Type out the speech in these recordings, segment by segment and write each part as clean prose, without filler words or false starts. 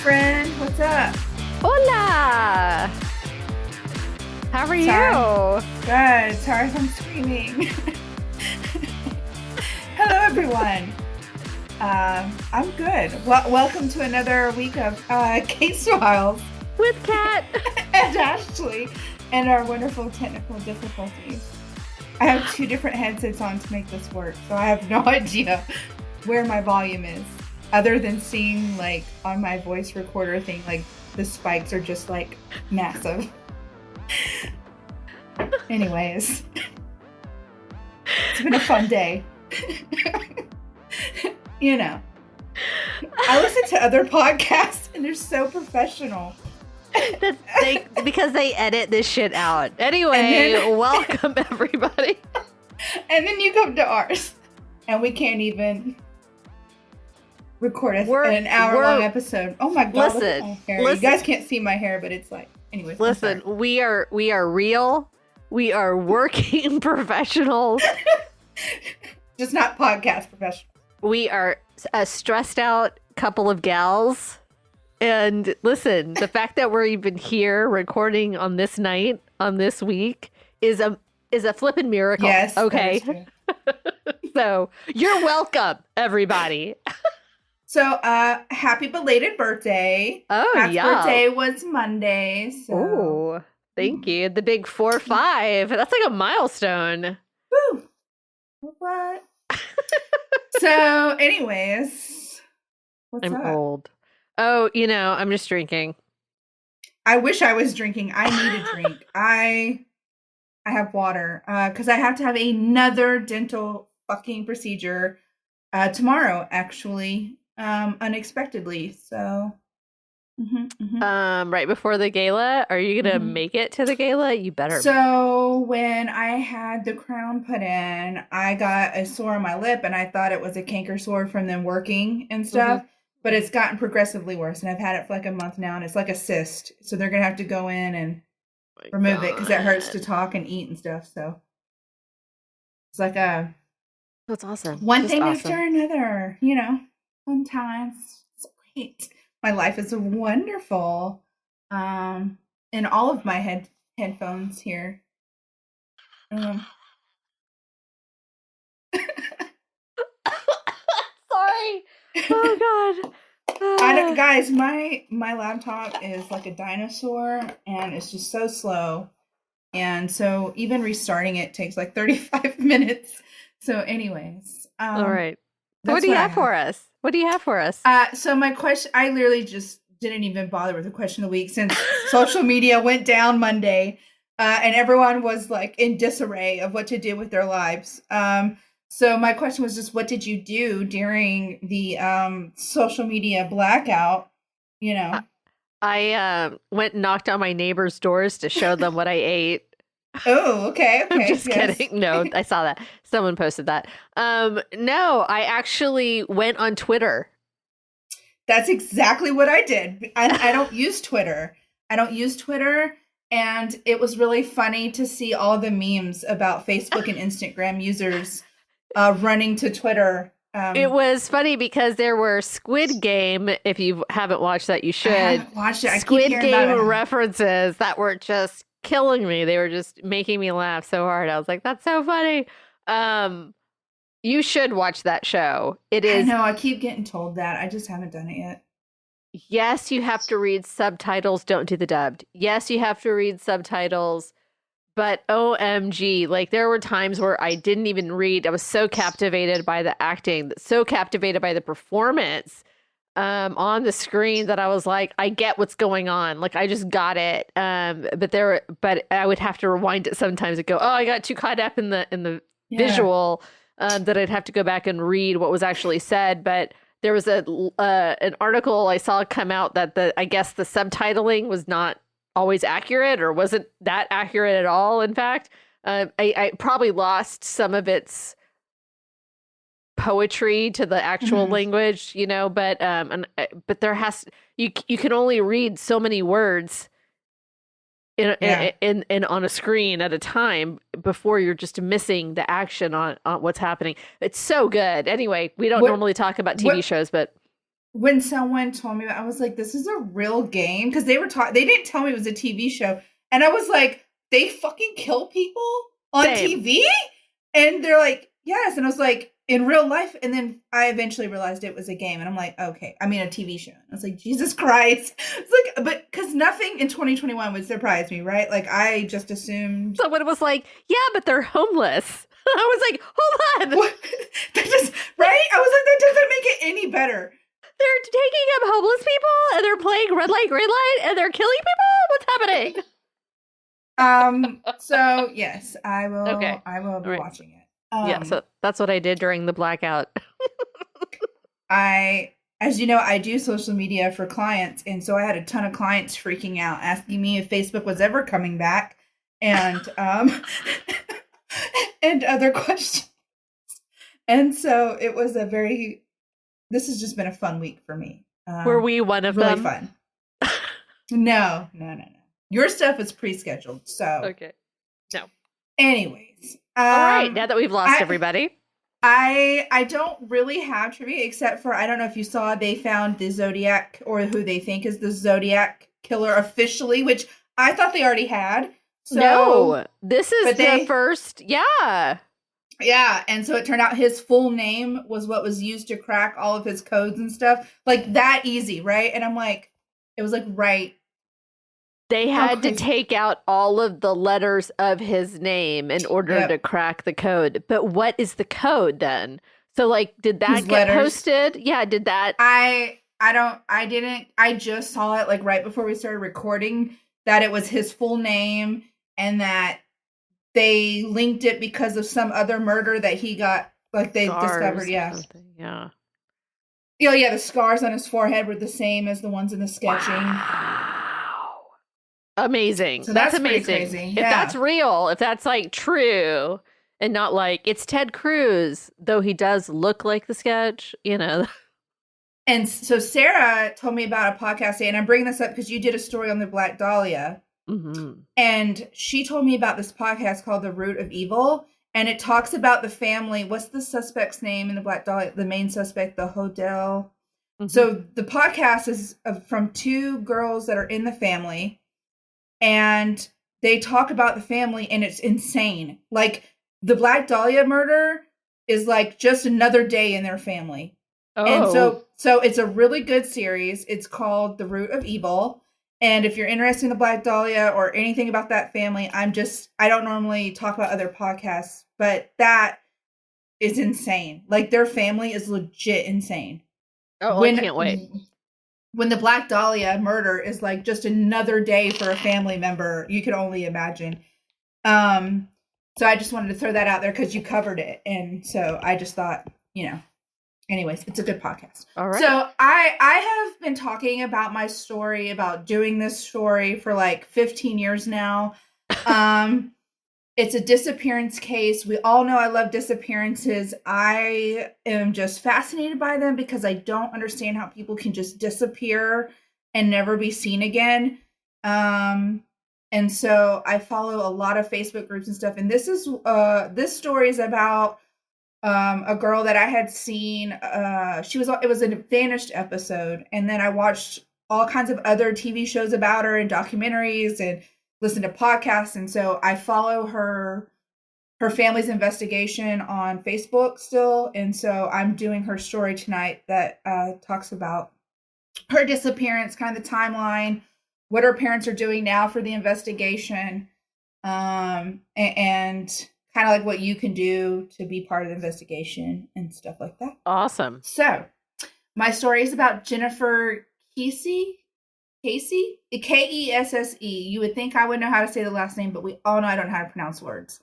friend. What's up? Hola! How are you? Good. Sorry if I'm screaming. Hello, everyone. I'm good. Welcome to another week of Case Files with Kat and Ashley and our wonderful technical difficulties. I have two different headsets on to make this work, so I have no idea where my volume is, other than seeing like on my voice recorder thing, like the spikes are just like massive. Anyways, it's been a fun day. You know, I listen to other podcasts and they're so professional. Because they edit this shit out. Anyway, welcome everybody. And then you come to ours, and we can't even record an hour-long episode. Oh my god! Look at my hair. You guys can't see my hair, but it's like, anyways. Listen, we are real. We are working professionals. Just not podcast professionals. We are a stressed out couple of gals. And listen, the fact that we're even here recording on this night, on this week, is a flippin' miracle. Yes. Okay. So you're welcome, everybody. So happy belated birthday. Oh, Happy yeah. birthday was Monday. So. Oh, thank you. The big 4-5. That's like a milestone. Woo. What? So, anyways, what's I'm up? old. Oh, I'm just drinking. I wish I was drinking. I need a drink. I have water because I have to have another dental fucking procedure tomorrow, actually, unexpectedly. So, right before the gala, are you gonna make it to the gala? You better. So when I had the crown put in, I got a sore on my lip, and I thought it was a canker sore from them working and stuff. But it's gotten progressively worse, and I've had it for like a month now, and it's like a cyst. So they're going to have to go in and remove it because it hurts to talk and eat and stuff. So it's like that's awesome. One thing after another, fun times. It's great. My life is wonderful. And all of my headphones here. Sorry. Oh god. Guys, my laptop is like a dinosaur, and it's just so slow, and so even restarting it takes like 35 minutes. So anyways, all right. What do you have for us? What do you have for us? So my question, I literally just didn't even bother with the question of the week since social media went down Monday, and everyone was like in disarray of what to do with their lives. So my question was just, what did you do during the social media blackout? I went and knocked on my neighbors' doors to show them what I ate. Oh, okay. I'm just kidding. No, I saw that. Someone posted that. No, I actually went on Twitter. That's exactly what I did. I don't use Twitter. And it was really funny to see all the memes about Facebook and Instagram users running to Twitter. It was funny because there were Squid Game. If you haven't watched that, you should. I haven't watched it. Squid Game references that were just killing me. They were just making me laugh so hard. I was like, that's so funny. You should watch that show. It is. I know. I keep getting told that. I just haven't done it yet. Yes, you have to read subtitles. Don't do the dubbed. Yes, you have to read subtitles. But OMG, like there were times where I didn't even read. I was so captivated by the acting, so captivated by the performance on the screen that I was like, I get what's going on. Like I just got it. But I would have to rewind it sometimes and go, oh, I got too caught up in the visual that I'd have to go back and read what was actually said. But there was an article I saw come out that I guess the subtitling was not always accurate, or wasn't that accurate at all. In fact, I probably lost some of its poetry to the actual language, but there you can only read so many words in on a screen at a time before you're just missing the action on what's happening. It's so good. Anyway, we don't normally talk about TV shows, but when someone told me about, I was like, this is a real game, because they didn't tell me it was a TV show, and I was like, they fucking kill people on TV, and they're like, yes, and I was like, in real life, and then I eventually realized it was a game, and I'm like, okay, I mean a TV show. I was like, Jesus Christ, it's like, but because nothing in 2021 would surprise me, right? Like I just assumed. Someone was like, yeah, but they're homeless. I was like, hold on. What? That just, right? I was like, that doesn't make it any better. They're taking up homeless people and they're playing red light, green light, and they're killing people? What's happening? So yes, I will. Okay. I will be watching it. Yeah, so that's what I did during the blackout. As you know, I do social media for clients, and so I had a ton of clients freaking out, asking me if Facebook was ever coming back, and and other questions. And so it was this has just been a fun week for me. Were we one of really them? Really fun. No. Your stuff is pre-scheduled, so. Okay. No. Anyways. All right, now that we've lost everybody. I don't really have trivia, except for, I don't know if you saw, they found the Zodiac, or who they think is the Zodiac killer officially, which I thought they already had. So, no, this is the first, yeah. Yeah, and so it turned out his full name was what was used to crack all of his codes and stuff. Like, that easy, right? And I'm like, it was like, right. They had to take out all of the letters of his name in order to crack the code. But what is the code then? So, like, did that get posted? Yeah, did that? I just saw it, like, right before we started recording, that it was his full name, and that they linked it because of some other murder that he got, like, they discovered, yeah. Yeah. Yeah, the scars on his forehead were the same as the ones in the sketching. Wow. Amazing. So that's amazing. Crazy. Yeah. If that's real, if that's, like, true, and not like, it's Ted Cruz, though he does look like the sketch, you know. And so Sarah told me about a podcast, and I'm bringing this up because you did a story on the Black Dahlia. Mm-hmm. And she told me about this podcast called The Root of Evil, and it talks about the family. What's the suspect's name in the Black Dahlia? The main suspect, the Hodel. Mm-hmm. So the podcast is from two girls that are in the family, and they talk about the family, and it's insane. Like, the Black Dahlia murder is like just another day in their family. Oh. And so it's a really good series. It's called The Root of Evil. And if you're interested in the Black Dahlia or anything about that family, I don't normally talk about other podcasts, but that is insane. Like, their family is legit insane. Oh, I can't wait. When the Black Dahlia murder is like just another day for a family member, you can only imagine. So I just wanted to throw that out there because you covered it. And so I just thought, anyways, it's a good podcast. All right. So I have been talking about my story, about doing this story for like 15 years now. It's a disappearance case. We all know I love disappearances. I am just fascinated by them because I don't understand how people can just disappear and never be seen again. And so I follow a lot of Facebook groups and stuff. And this story is about a girl that I had seen. It was a vanished episode, and then I watched all kinds of other TV shows about her and documentaries and listened to podcasts. And so I follow her family's investigation on Facebook still. And so I'm doing her story tonight that talks about her disappearance, kind of the timeline, what her parents are doing now for the investigation, and kind of like what you can do to be part of the investigation and stuff like that. Awesome. So my story is about Jennifer Kesse, Kesse. You would think I would know how to say the last name, but we all know I don't know how to pronounce words.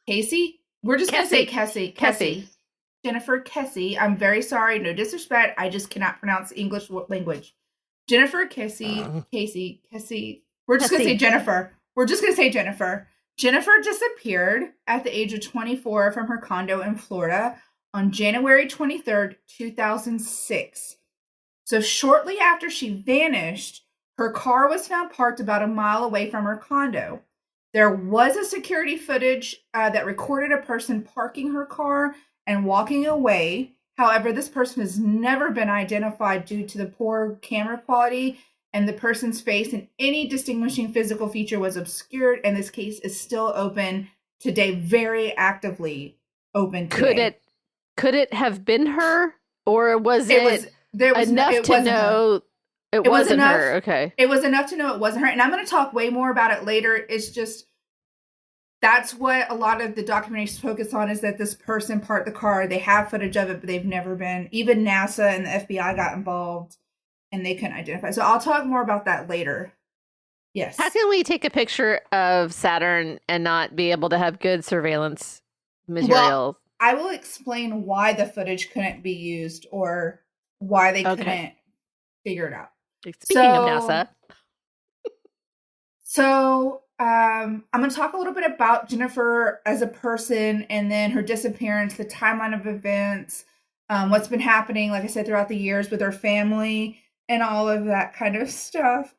Kesse? We're just going to say Kesse. Kesse. Jennifer Kesse. I'm very sorry. No disrespect. I just cannot pronounce the English language. Jennifer Kesse. Kesse. We're just going to say Jennifer. Jennifer disappeared at the age of 24 from her condo in Florida on January 23rd, 2006. So shortly after she vanished, her car was found parked about a mile away from her condo. There was a security footage that recorded a person parking her car and walking away. However, this person has never been identified due to the poor camera quality, and the person's face and any distinguishing physical feature was obscured, and this case is still open today, very actively open today. Could it have been her, or was it enough to know it wasn't her? Okay. It was enough to know it wasn't her, and I'm going to talk way more about it later. It's just that's what a lot of the documentaries focus on, is that this person parked the car. They have footage of it, but they've never been. Even NASA and the FBI got involved, and they couldn't identify. So I'll talk more about that later. Yes. How can we take a picture of Saturn and not be able to have good surveillance material? Well, I will explain why the footage couldn't be used, or why they couldn't figure it out. Speaking of NASA. So I'm going to talk a little bit about Jennifer as a person, and then her disappearance, the timeline of events, what's been happening, like I said, throughout the years with her family and all of that kind of stuff.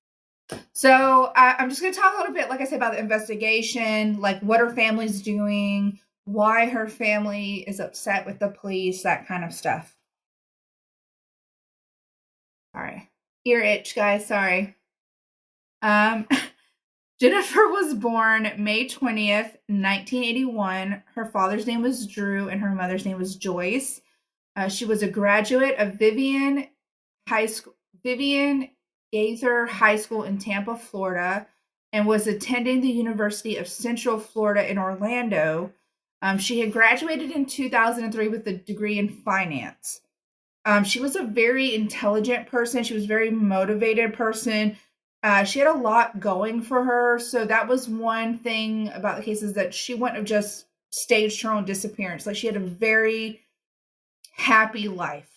So I'm just going to talk a little bit, like I said, about the investigation, like what her family's doing, why her family is upset with the police, that kind of stuff. All right. Ear itch, guys. Sorry. Jennifer was born May 20th, 1981. Her father's name was Drew and her mother's name was Joyce. She was a graduate of Vivian Gaither High School in Tampa, Florida, and was attending the University of Central Florida in Orlando. She had graduated in 2003 with a degree in finance. She was a very intelligent person. She was a very motivated person. She had a lot going for her. So that was one thing about the case, is that she wouldn't have just staged her own disappearance. Like, she had a very happy life.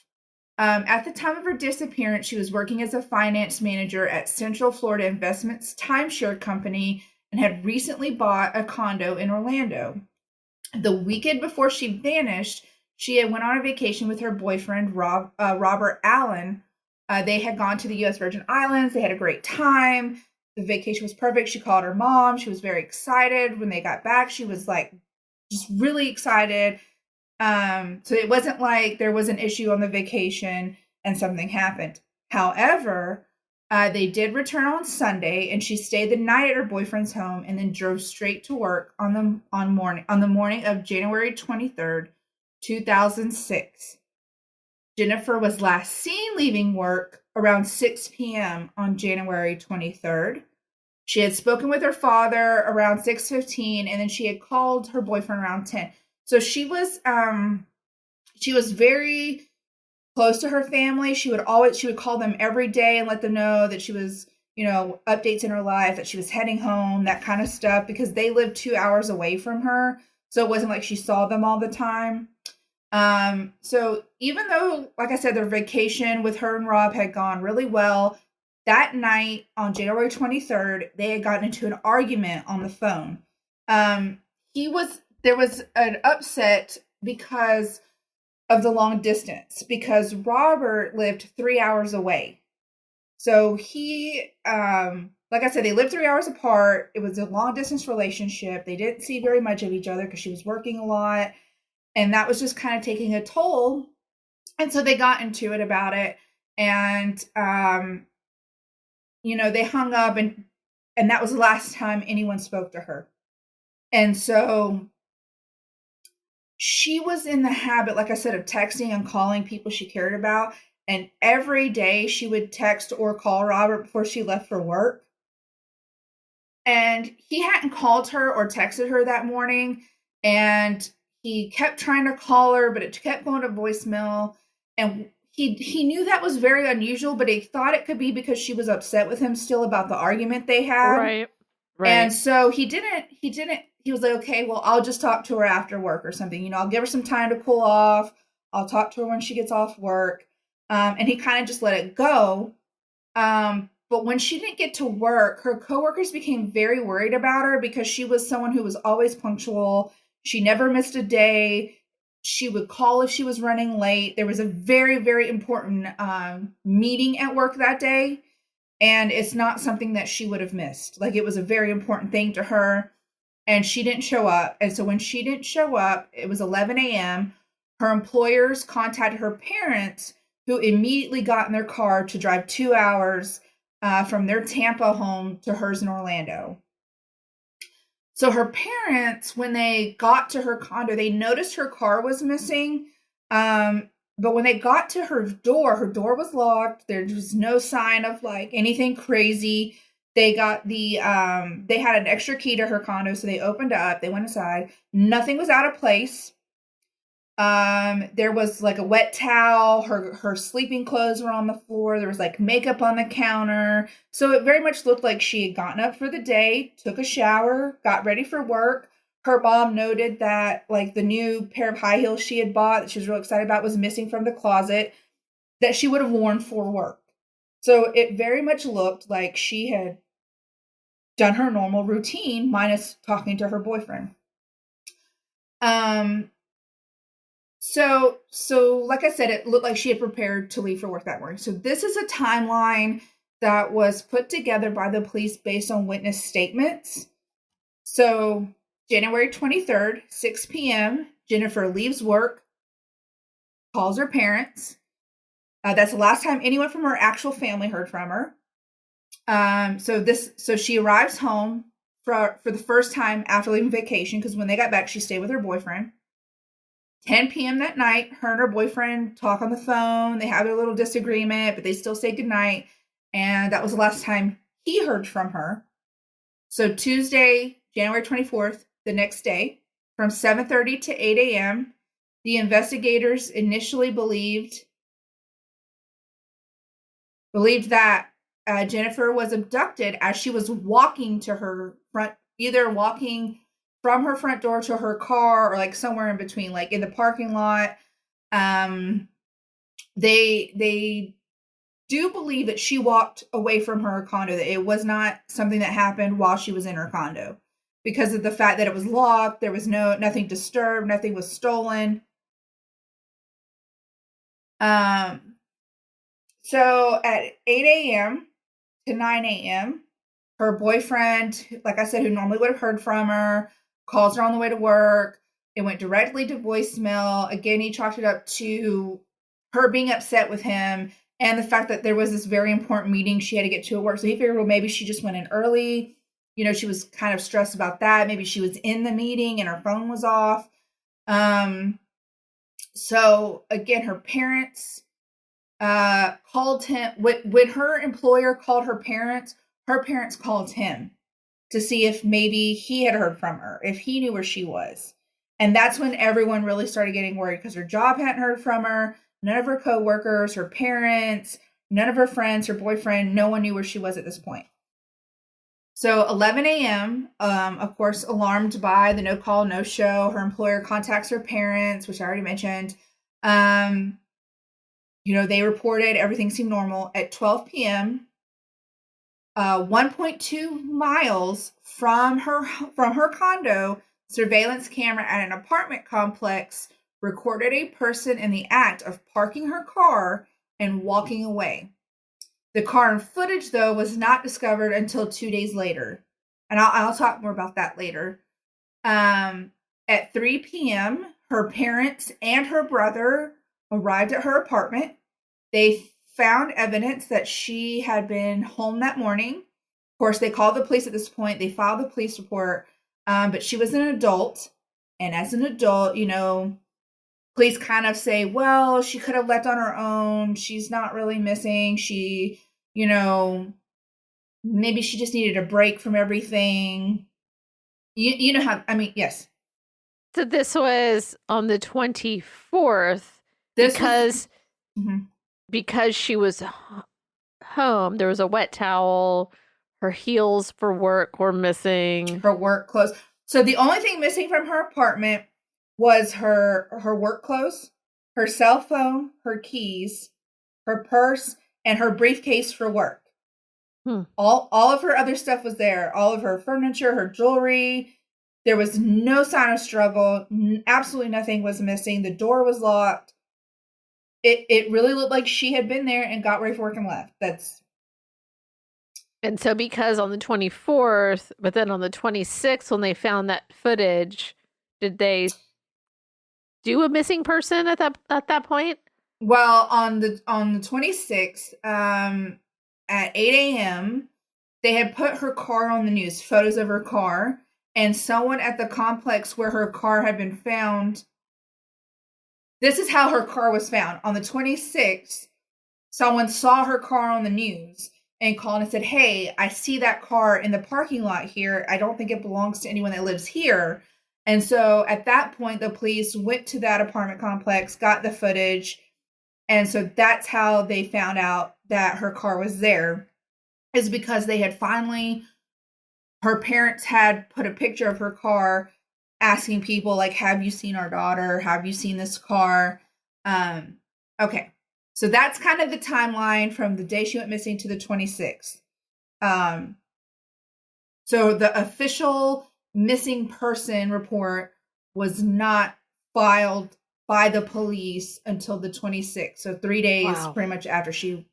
At the time of her disappearance, she was working as a finance manager at Central Florida Investments Timeshare Company and had recently bought a condo in Orlando. The weekend before she vanished, she had went on a vacation with her boyfriend, Robert Allen. They had gone to the U.S. Virgin Islands. They had a great time. The vacation was perfect. She called her mom. She was very excited. When they got back, she was like just really excited. So it wasn't like there was an issue on the vacation and something happened. However, they did return on Sunday, and she stayed the night at her boyfriend's home and then drove straight to work on the morning of January 23rd, 2006. Jennifer was last seen leaving work around 6 p.m. on January 23rd. She had spoken with her father around 6:15, and then she had called her boyfriend around 10. So she was very close to her family. She would call them every day and let them know that she was, updates in her life, that she was heading home, that kind of stuff, because they lived 2 hours away from her. So it wasn't like she saw them all the time. So even though, like I said, their vacation with her and Rob had gone really well, that night on January 23rd, they had gotten into an argument on the phone. There was an upset because of the long distance, because Robert lived 3 hours away. So he, like I said, they lived 3 hours apart. It was a long distance relationship. They didn't see very much of each other because she was working a lot. And that was just kind of taking a toll. And so they got into it about it. And, they hung up, and that was the last time anyone spoke to her. And so she was in the habit, like I said, of texting and calling people she cared about. And every day she would text or call Robert before she left for work. And he hadn't called her or texted her that morning. And he kept trying to call her, but it kept going to voicemail. And he knew that was very unusual, but he thought it could be because she was upset with him still about the argument they had. Right. And so he was like, okay, well, I'll just talk to her after work or something. I'll give her some time to cool off. I'll talk to her when she gets off work. And he kind of just let it go. But when she didn't get to work, her coworkers became very worried about her because she was someone who was always punctual. She never missed a day. She would call if she was running late. There was a very, very important meeting at work that day. And it's not something that she would have missed. Like, it was a very important thing to her. And she didn't show up. And so when she didn't show up, it was 11 a.m. Her employers contacted her parents, who immediately got in their car to drive 2 hours from their Tampa home to hers in Orlando. So her parents, when they got to her condo, they noticed her car was missing. But when they got to her door was locked. There was no sign of like anything crazy. They got they had an extra key to her condo, so they opened up, they went inside. Nothing was out of place. There was like a wet towel, her sleeping clothes were on the floor, there was like makeup on the counter. So it very much looked like she had gotten up for the day, took a shower, got ready for work. Her mom noted that like the new pair of high heels she had bought that she was real excited about was missing from the closet that she would have worn for work. So it very much looked like she had done her normal routine minus talking to her boyfriend. So like I said, it looked like she had prepared to leave for work that morning. So this is a timeline that was put together by the police based on witness statements. So January 23rd, 6 p.m., Jennifer leaves work, calls her parents. That's the last time anyone from her actual family heard from her. So she arrives home for the first time after leaving vacation, because when they got back, she stayed with her boyfriend. 10 p.m. that night, her and her boyfriend talk on the phone. They have their little disagreement, but they still say goodnight. And that was the last time he heard from her. So Tuesday, January 24th, the next day, from 7:30 to 8 a.m., the investigators initially believed that Jennifer was abducted as she was walking to her front, either walking from her front door to her car or like somewhere in between, like in the parking lot. They do believe that she walked away from her condo, that it was not something that happened while she was in her condo, because of the fact that it was locked. There was nothing disturbed, nothing was stolen. So at 8 a.m. to 9 a.m., her boyfriend, like I said, who normally would have heard from her, calls her on the way to work. It went directly to voicemail. Again, he chalked it up to her being upset with him and the fact that there was this very important meeting she had to get to at work. So he figured, well, maybe she just went in early. You know, she was kind of stressed about that. Maybe she was in the meeting and her phone was off. So again, her parents called him. When her employer called her parents called him to see if maybe he had heard from her, if he knew where she was. And that's when everyone really started getting worried, because her job hadn't heard from her. None of her coworkers, her parents, none of her friends, her boyfriend, no one knew where she was at this point. So 11 a.m., of course, alarmed by the no call, no show, her employer contacts her parents, which I already mentioned. They reported everything seemed normal. At 12 p.m., 1.2 miles from her condo, surveillance camera at an apartment complex recorded a person in the act of parking her car and walking away. The car and footage, though, was not discovered until 2 days later. And I'll talk more about that later. At 3 p.m., her parents and her brother arrived at her apartment. They found evidence that she had been home that morning. Of course, they called the police at this point. They filed the police report, but she was an adult. And as an adult, police kind of say, well, she could have left on her own. She's not really missing. She, maybe she just needed a break from everything. You know how, yes. So this was on the 24th because she was home. There was a wet towel. Her heels for work were missing. Her work clothes. So the only thing missing from her apartment was her work clothes, her cell phone, her keys, her purse, and her briefcase for work. All of her other stuff was there. All of her furniture, her jewelry. There was no sign of struggle. Absolutely nothing was missing. The door was locked. It really looked like she had been there and got ready for work and left. And so because on the 24th, but then on the 26th, when they found that footage, did they do a missing person at that point? Well, on the 26th, at 8 a.m., they had put her car on the news, photos of her car, and someone at the complex where her car had been found. This is how her car was found. On the 26th, someone saw her car on the news and called and said, "Hey, I see that car in the parking lot here. I don't think it belongs to anyone that lives here." And so at that point, the police went to that apartment complex, got the footage. And so that's how they found out that her car was there, is because they had finally, her parents had put a picture of her car asking people, like, have you seen our daughter? Have you seen this car? Okay. So that's kind of the timeline from the day she went missing to the 26th. So the official missing person report was not filed by the police until the 26th. So 3 days pretty much after 2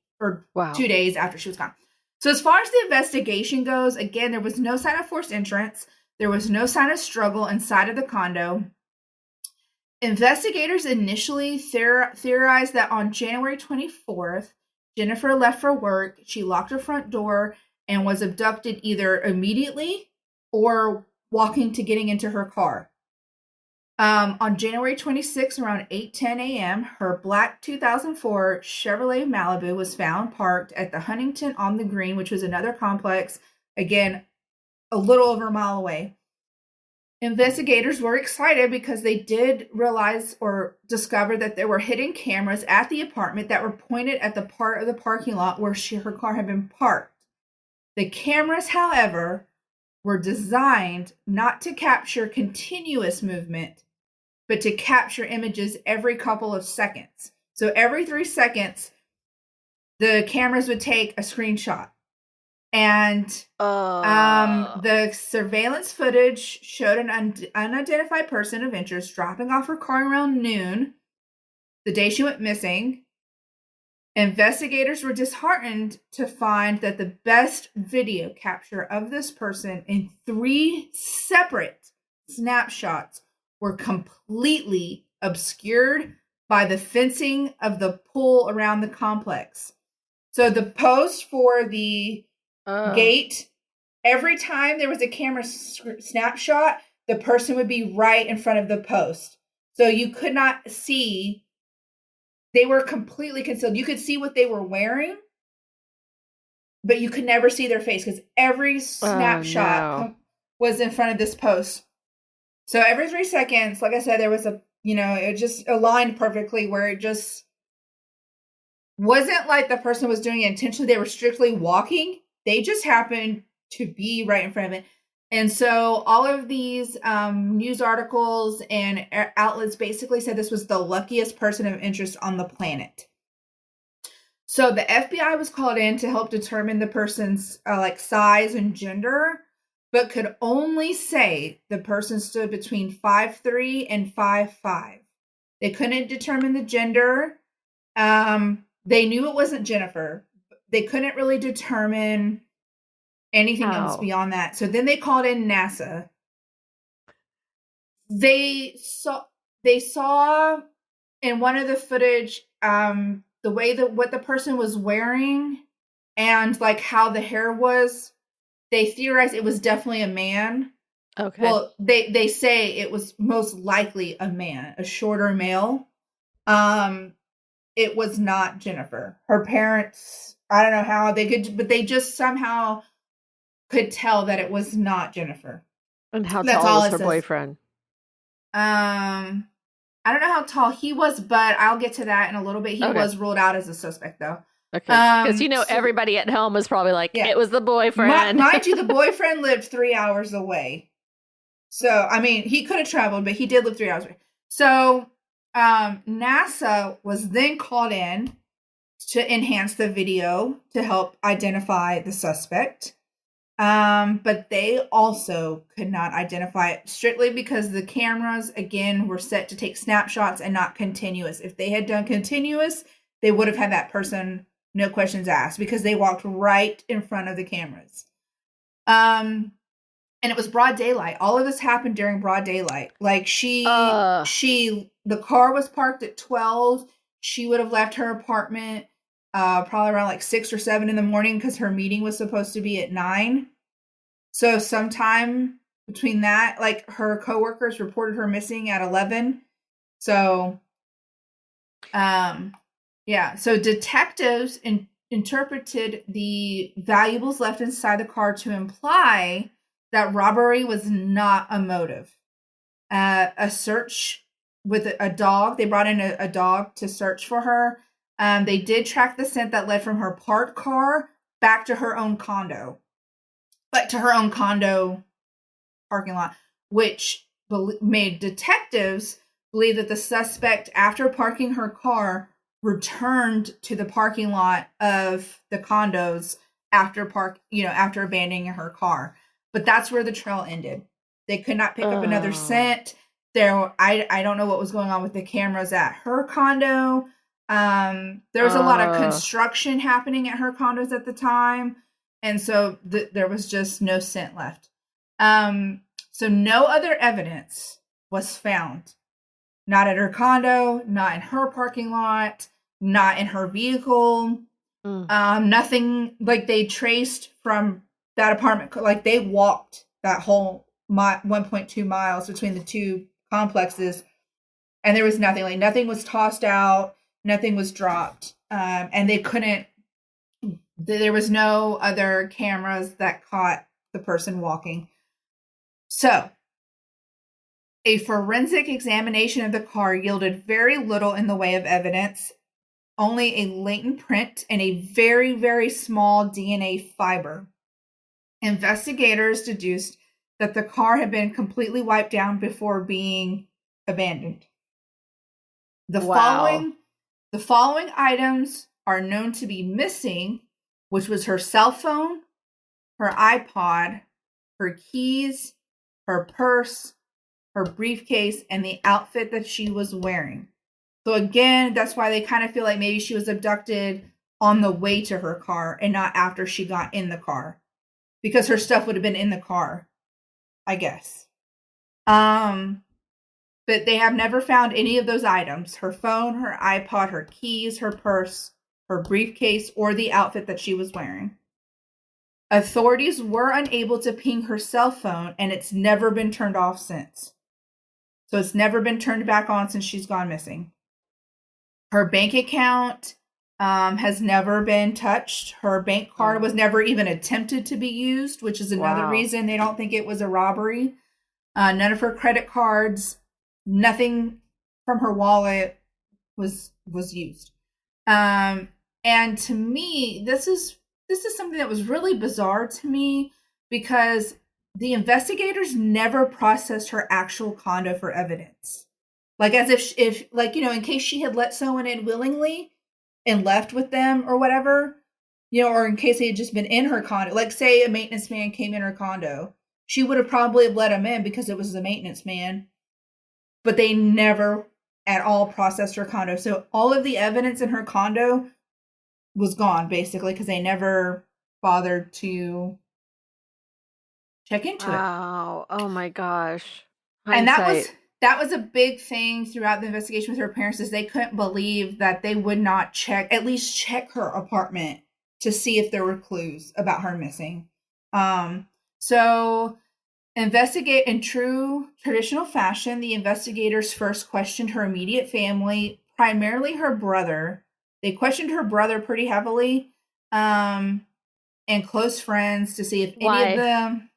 days after she was gone. So as far as the investigation goes, again, there was no sign of forced entrance. There was no sign of struggle inside of the condo. Investigators initially theorized that on January 24th, Jennifer left for work, she locked her front door, and was abducted either immediately or walking to getting into her car. On January 26th, around 8:10 a.m., her black 2004 Chevrolet Malibu was found parked at the Huntington on the Green, which was another complex, again, a little over a mile away. Investigators were excited because they did realize or discover that there were hidden cameras at the apartment that were pointed at the part of the parking lot where her car had been parked. The cameras, however, were designed not to capture continuous movement, but to capture images every couple of seconds. So every 3 seconds, the cameras would take a screenshot. And the surveillance footage showed an unidentified person of interest dropping off her car around noon, the day she went missing. Investigators were disheartened to find that the best video capture of this person in 3 separate snapshots were completely obscured by the fencing of the pool around the complex. So the post for the gate, every time there was a camera snapshot, the person would be right in front of the post. So you could not see. They were completely concealed. You could see what they were wearing, but you could never see their face because every snapshot was in front of this post. So every 3 seconds, like I said, there was it just aligned perfectly where it just wasn't like the person was doing it intentionally. They were strictly walking. They just happened to be right in front of it. And so all of these news articles and outlets basically said this was the luckiest person of interest on the planet. So the FBI was called in to help determine the person's size and gender, but could only say the person stood between 5'3" and 5'5". They couldn't determine the gender. They knew it wasn't Jennifer. They couldn't really determine anything else beyond that. So then they called in NASA. They saw in one of the footage the way that what the person was wearing and like how the hair was. They theorized it was definitely a man. Okay. Well, they say it was most likely a man, a shorter male. It was not Jennifer. Her parents, I don't know how they could, but they just somehow could tell that it was not Jennifer. And how tall was her boyfriend? I don't know how tall he was, but I'll get to that in a little bit. He was ruled out as a suspect, though. Okay, because everybody at home was probably like, it was the boyfriend. Mind you, the boyfriend lived 3 hours away. So, I mean, he could have traveled, but he did live 3 hours away. So, NASA was then called in to enhance the video to help identify the suspect. But they also could not identify it strictly because the cameras, again, were set to take snapshots and not continuous. If they had done continuous, they would have had that person, no questions asked, because they walked right in front of the cameras. And it was broad daylight. All of this happened during broad daylight. Like she the car was parked at 12. She would have left her apartment probably around like 6 or 7 in the morning because her meeting was supposed to be at 9. So sometime between that, like her coworkers reported her missing at 11. So, yeah. So detectives interpreted the valuables left inside the car to imply that robbery was not a motive. A search with a dog. They brought in a dog to search for her. They did track the scent that led from her parked car back to her own condo. Like to her own condo parking lot, which made detectives believe that the suspect, after parking her car, returned to the parking lot of the condos after abandoning her car. But that's where the trail ended. They could not pick up another scent. I don't know what was going on with the cameras at her condo. There was a lot of construction happening at her condos at the time, and so there was just no scent left. So no other evidence was found. Not at her condo, not in her parking lot, not in her vehicle. Nothing. Like, they traced from that apartment, like they walked that whole 1.2 miles between the two complexes, and there was nothing. Like, nothing was tossed out, nothing was dropped, and they couldn't. There was no other cameras that caught the person walking. So, a forensic examination of the car yielded very little in the way of evidence, only a latent print and a very, very small DNA fiber. Investigators deduced that the car had been completely wiped down before being abandoned. The following items are known to be missing, which was her cell phone, her iPod, her keys, her purse, her briefcase, and the outfit that she was wearing. So again, that's why they kind of feel like maybe she was abducted on the way to her car and not after she got in the car, because her stuff would have been in the car, I guess. But they have never found any of those items: her phone, her iPod, her keys, her purse, her briefcase, or the outfit that she was wearing. Authorities were unable to ping her cell phone, and it's never been turned off since. So it's never been turned back on since she's gone missing. Her bank account has never been touched. Her bank card was never even attempted to be used, which is another reason they don't think it was a robbery. None of her credit cards, nothing from her wallet was used. And to me, this is something that was really bizarre to me, because the investigators never processed her actual condo for evidence. Like, as if like, in case she had let someone in willingly and left with them or whatever, or in case they had just been in her condo. Like, say a maintenance man came in her condo, she would have probably let him in because it was the maintenance man. But they never at all processed her condo. So all of the evidence in her condo was gone, basically, because they never bothered to check into it. Wow. Oh my gosh. Hindsight. And that was a big thing throughout the investigation with her parents, is they couldn't believe that they would not at least check her apartment to see if there were clues about her missing. So investigate in true traditional fashion, the investigators first questioned her immediate family, primarily her brother. They questioned her brother pretty heavily, and close friends, to see if any of them.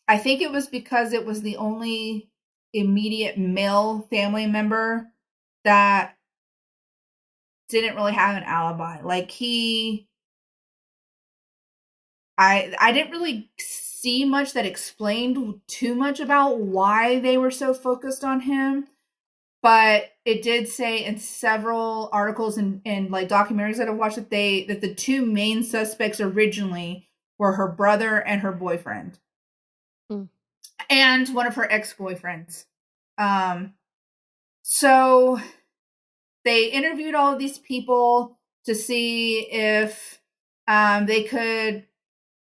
I think it was because it was the only immediate male family member that didn't really have an alibi. Like, I didn't really see much that explained too much about why they were so focused on him. But it did say in several articles and like documentaries that I've watched that the two main suspects originally were her brother and her boyfriend. And one of her ex-boyfriends. So they interviewed all of these people to see if they could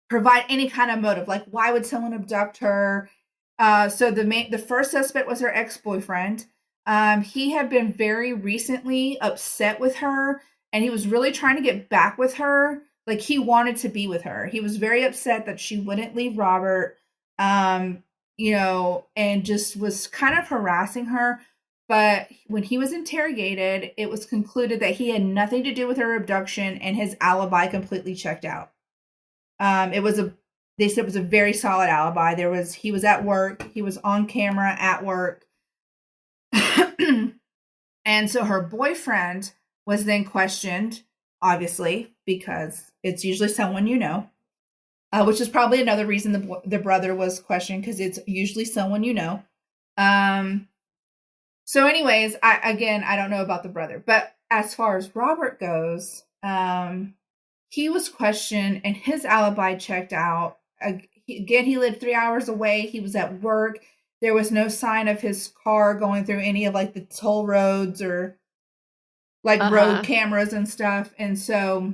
provide any kind of motive. Like, why would someone abduct her? So the first suspect was her ex-boyfriend. He had been very recently upset with her, and he was really trying to get back with her. Like, he wanted to be with her. He was very upset that she wouldn't leave Robert, and just was kind of harassing her. But when he was interrogated, it was concluded that he had nothing to do with her abduction, and his alibi completely checked out. They said it was a very solid alibi. He was at work, he was on camera at work. And so her boyfriend was then questioned, obviously, because it's usually someone you know, which is probably another reason the brother was questioned, because it's usually someone you know. So anyways, I don't know about the brother, but as far as Robert goes, he was questioned and his alibi checked out. Again, he lived 3 hours away. He was at work. There was no sign of his car going through any of like the toll roads or like road cameras and stuff. And so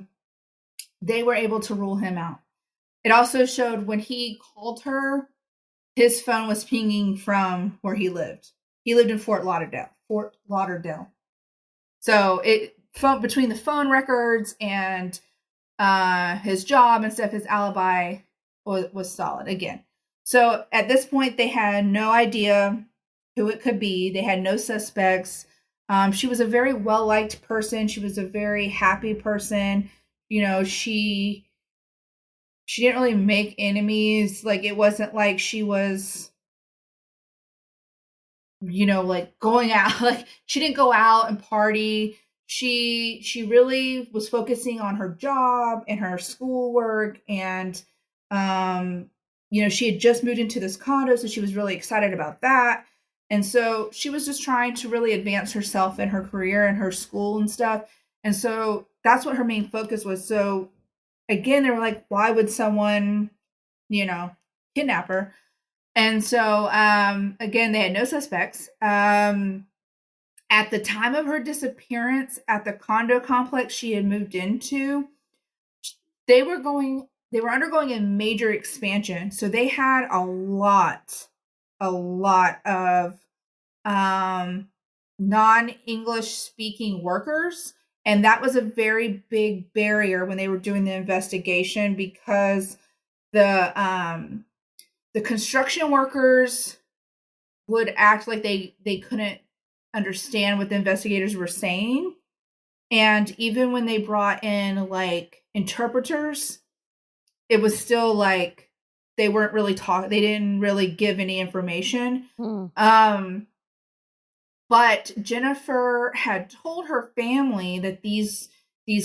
they were able to rule him out. It also showed when he called her, his phone was pinging from where he lived. He lived in Fort Lauderdale. So between the phone records and his job and stuff, his alibi was solid again. So at this point, they had no idea who it could be. They had no suspects. She was a very well-liked person. She was a very happy person. She didn't really make enemies. Like, it wasn't like she was, like going out. Like, she didn't go out and party. She really was focusing on her job and her schoolwork, and she had just moved into this condo, so she was really excited about that. And so she was just trying to really advance herself in her career and her school and stuff. And so that's what her main focus was. So again, they were like, why would someone, kidnap her? And so again, they had no suspects. At the time of her disappearance at the condo complex she had moved into, they were undergoing a major expansion. So they had a lot of non-English speaking workers. And that was a very big barrier when they were doing the investigation, because the construction workers would act like they couldn't understand what the investigators were saying. And even when they brought in like interpreters, it was still like they weren't really talking. They didn't really give any information. But Jennifer had told her family that these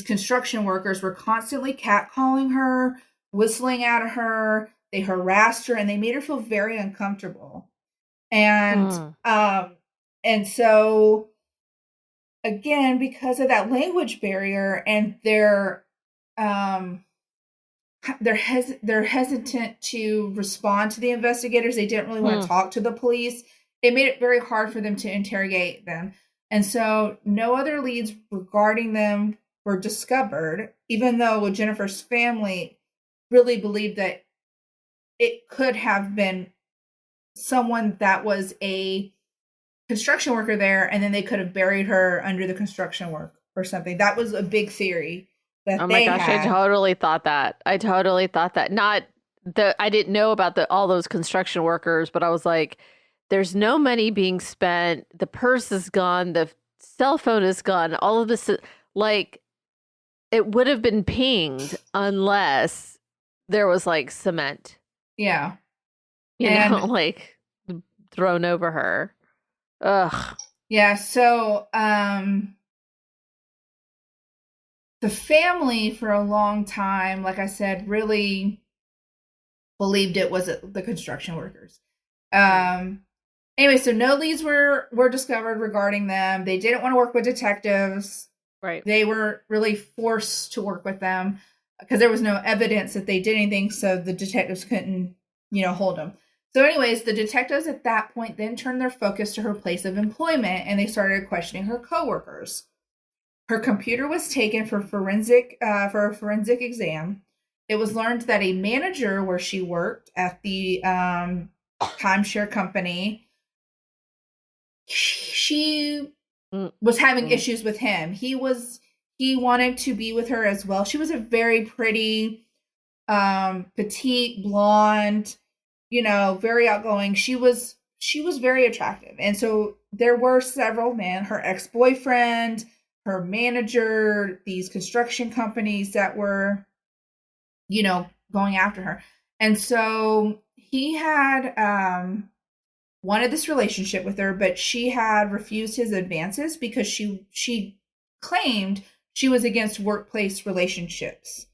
construction workers were constantly catcalling her, whistling at her. They harassed her, and they made her feel very uncomfortable. And so again, because of that language barrier, and they're hesitant to respond to the investigators. They didn't really want to talk to the police. It made it very hard for them to interrogate them. And so no other leads regarding them were discovered, even though Jennifer's family really believed that it could have been someone that was a construction worker there, and then they could have buried her under the construction work or something. That was a big theory that oh my gosh, had. I totally thought that. Not I didn't know about all those construction workers, but I was like, there's no money being spent. The purse is gone. The cell phone is gone. All of this, like, it would have been pinged unless there was like cement. Yeah. Like thrown over her. Ugh. Yeah. So, the family for a long time, like I said, really believed it was the construction workers. Anyway, so no leads were discovered regarding them. They didn't want to work with detectives. Right. They were really forced to work with them because there was no evidence that they did anything, so the detectives couldn't, hold them. So anyways, the detectives at that point then turned their focus to her place of employment, and they started questioning her coworkers. Her computer was taken for a forensic exam. It was learned that a manager where she worked at the timeshare company, she was having issues with him. He wanted to be with her as well. She was a very pretty, petite, blonde, very outgoing. She was very attractive. And so there were several men, her ex-boyfriend, her manager, these construction companies that were, going after her. And so he had wanted this relationship with her, but she had refused his advances because she claimed she was against workplace relationships.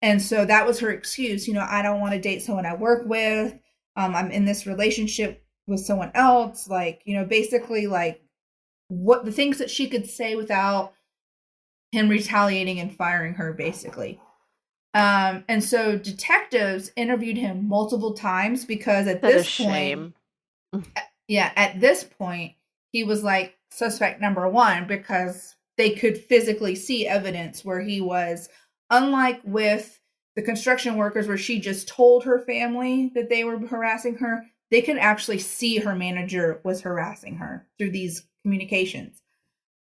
And so that was her excuse. I don't want to date someone I work with. I'm in this relationship with someone else. Like, basically like what the things that she could say without him retaliating and firing her, basically. And so detectives interviewed him multiple times because at this point, at this point, he was like suspect number one because they could physically see evidence where he was, unlike with the construction workers where she just told her family that they were harassing her, they could actually see her manager was harassing her through these communications.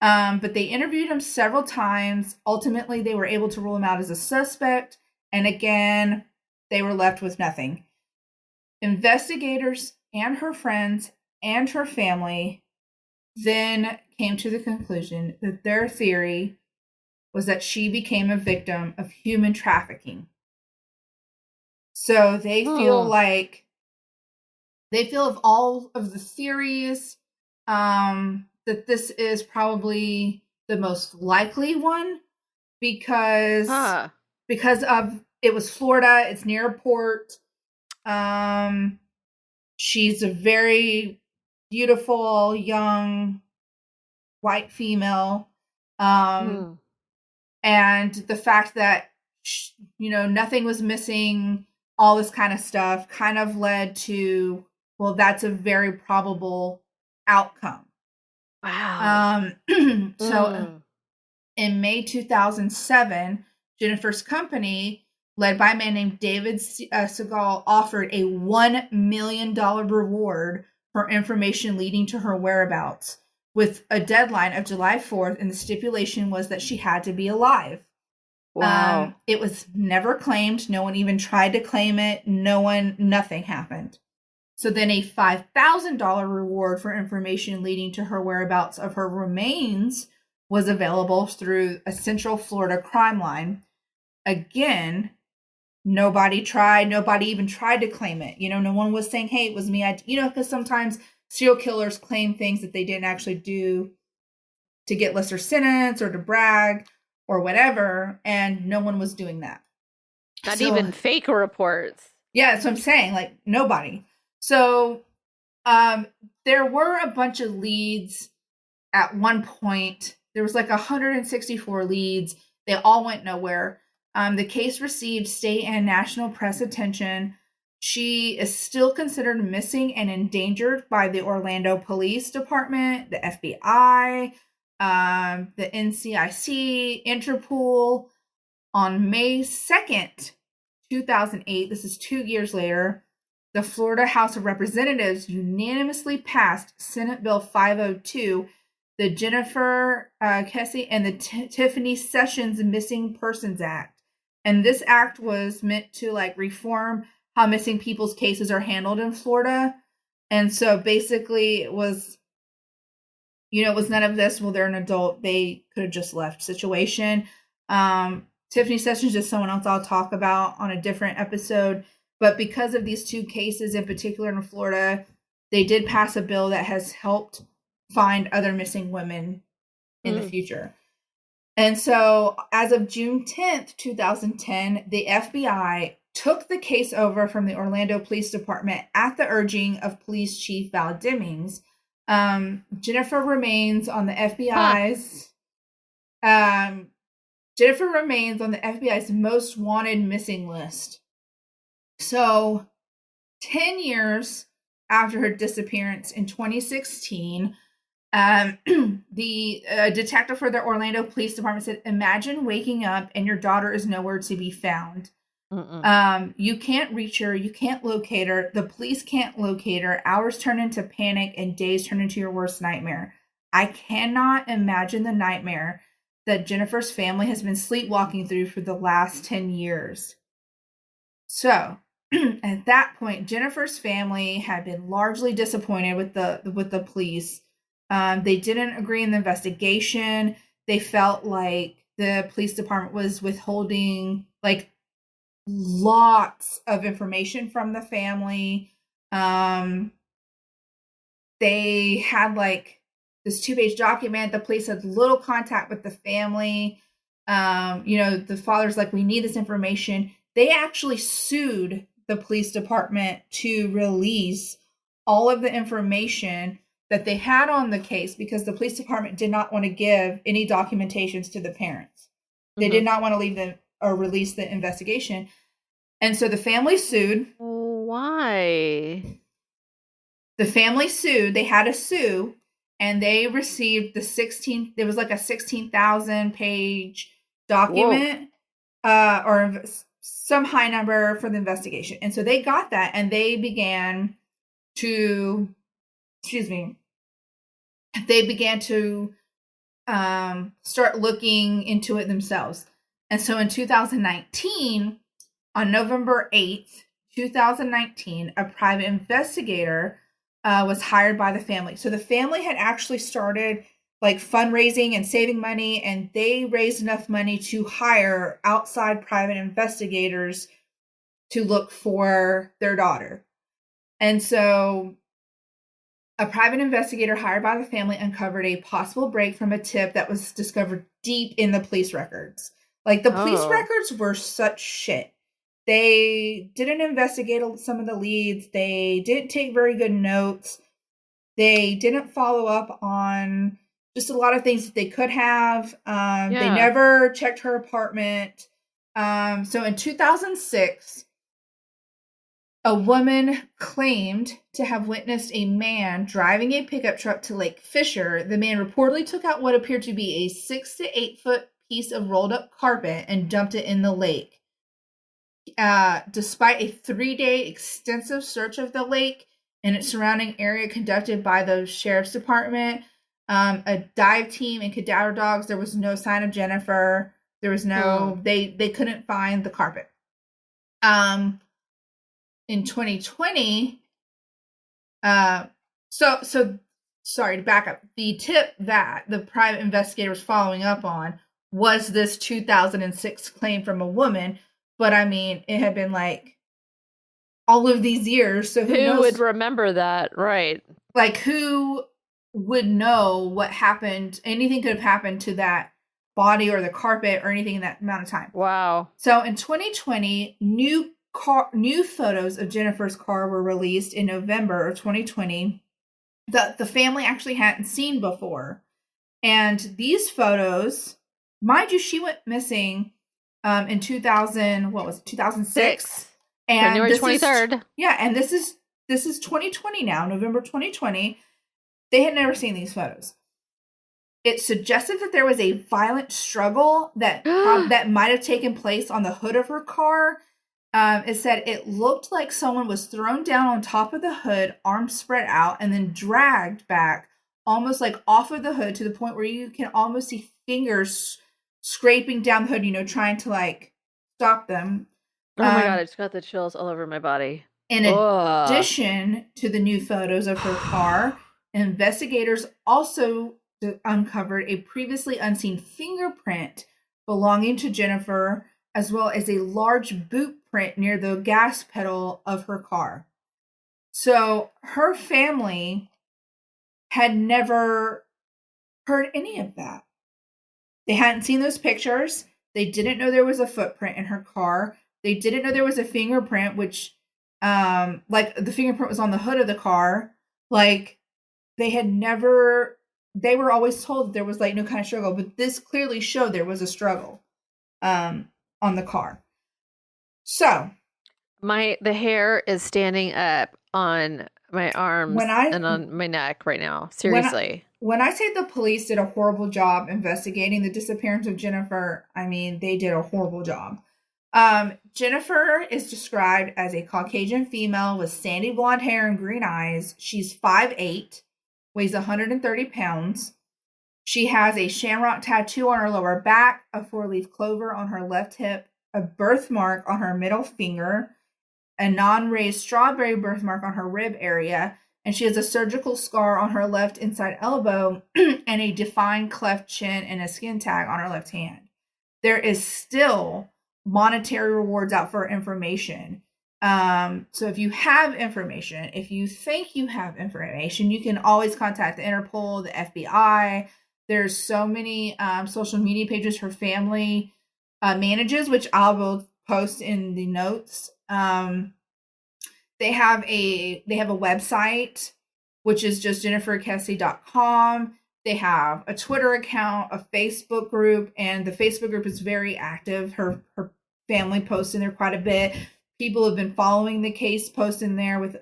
But they interviewed him several times. Ultimately, they were able to rule him out as a suspect. And again, they were left with nothing. Investigators and her friends and her family then came to the conclusion that their theory was that she became a victim of human trafficking. So they feel of all of the theories, that this is probably the most likely one because of it was Florida, it's near a port. She's a very beautiful young white female. And the fact that nothing was missing, all this kind of stuff kind of led to, well, that's a very probable outcome. Wow. So in May 2007, Jennifer's company, led by a man named David Segal, offered a $1 million reward for information leading to her whereabouts, with a deadline of July 4th, and the stipulation was that she had to be alive. Wow. It was never claimed. No one even tried to claim it. Nothing happened. So then a $5,000 reward for information leading to her whereabouts of her remains was available through a Central Florida crime line. Again, nobody even tried to claim it. No one was saying, hey, it was me. Because sometimes serial killers claim things that they didn't actually do to get lesser sentence or to brag or whatever, and no one was doing that. Not even fake reports. Yeah, that's what I'm saying. Like, nobody. So there were a bunch of leads at one point. There was like 164 leads. They all went nowhere. The case received state and national press attention. She is still considered missing and endangered by the Orlando Police Department, the FBI, the NCIC, Interpol. On May 2nd, 2008, this is 2 years later, the Florida House of Representatives unanimously passed Senate Bill 502, the Jennifer Kesse and the Tiffany Sessions Missing Persons Act. And this act was meant to reform how missing people's cases are handled in Florida. And so basically it was, it was none of this, well, they're an adult, they could have just left situation. Tiffany Sessions is someone else I'll talk about on a different episode. But because of these two cases in particular in Florida, they did pass a bill that has helped find other missing women in the future. And so as of June 10th, 2010, the FBI took the case over from the Orlando Police Department at the urging of Police Chief Val Demings. Jennifer remains on the FBI's most wanted missing list. So 10 years after her disappearance in 2016, the detective for the Orlando Police Department said, imagine waking up and your daughter is nowhere to be found. You can't reach her. You can't locate her. The police can't locate her. Hours turn into panic and days turn into your worst nightmare. I cannot imagine the nightmare that Jennifer's family has been sleepwalking through for the last 10 years. So, at that point, Jennifer's family had been largely disappointed with the police. They didn't agree in the investigation. They felt like the police department was withholding like lots of information from the family. They had like this 2-page document. The police had little contact with the family. The father's like, we need this information. They actually sued the police department to release all of the information that they had on the case because the police department did not want to give any documentations to the parents. They did not want to leave them or release the investigation. And so the family sued. Why? The family sued. They had to sue, and they received there was like a 16,000 page document or some high number for the investigation. And so they got that, and they began to start looking into it themselves. And so in 2019, on November 8th, 2019, a private investigator was hired by the family. So the family had actually started like fundraising and saving money, and they raised enough money to hire outside private investigators to look for their daughter. And so a private investigator hired by the family uncovered a possible break from a tip that was discovered deep in the police records. Like the police records were such shit. They didn't investigate some of the leads. They didn't take very good notes. They didn't follow up on just a lot of things that they could have. They never checked her apartment. So in 2006, a woman claimed to have witnessed a man driving a pickup truck to Lake Fisher. The man reportedly took out what appeared to be a 6 to 8 foot piece of rolled up carpet and dumped it in the lake. Despite a 3-day extensive search of the lake and its surrounding area conducted by the sheriff's department, a dive team and cadaver dogs, there was no sign of Jennifer. There was no, they couldn't find the carpet. In 2020, sorry to back up. The tip that the private investigator was following up on was this 2006 claim from a woman. But I mean, it had been like all of these years. So who would remember that? Right. Like who would know what happened? Anything could have happened to that body or the carpet or anything in that amount of time. Wow. So in 2020, new photos of Jennifer's car were released in November of 2020 that the family actually hadn't seen before. And these photos, mind you, she went missing in 2006? And January 23rd. And this is 2020 now, November 2020. They had never seen these photos. It suggested that there was a violent struggle that that might have taken place on the hood of her car. It said it looked like someone was thrown down on top of the hood, arms spread out, and then dragged back almost like off of the hood to the point where you can almost see fingers scraping down the hood, trying to like stop them. Oh my God, I just got the chills all over my body. In addition to the new photos of her car, investigators also uncovered a previously unseen fingerprint belonging to Jennifer, as well as a large boot print near the gas pedal of her car. So her family had never heard any of that. They hadn't seen those pictures. They didn't know there was a footprint in her car. They didn't know there was a fingerprint, which, like the fingerprint was on the hood of the car. Like they were always told that there was like no kind of struggle, but this clearly showed there was a struggle, on the car. So the hair is standing up on my arms and on my neck right now. Seriously. When I say the police did a horrible job investigating the disappearance of Jennifer, I mean, they did a horrible job. Jennifer is described as a Caucasian female with sandy blonde hair and green eyes. She's 5'8", weighs 130 pounds. She has a shamrock tattoo on her lower back, a 4-leaf clover on her left hip, a birthmark on her middle finger, a non-raised strawberry birthmark on her rib area, and she has a surgical scar on her left inside elbow and a defined cleft chin and a skin tag on her left hand. There is still monetary rewards out for information. So if you have information, if you think you have information, you can always contact the Interpol, the FBI. There's so many social media pages her family manages, which I will post in the notes. They have a website, which is just jenniferkesse.com. They have a Twitter account, a Facebook group, and the Facebook group is very active. Her family posts in there quite a bit. People have been following the case, posting there with,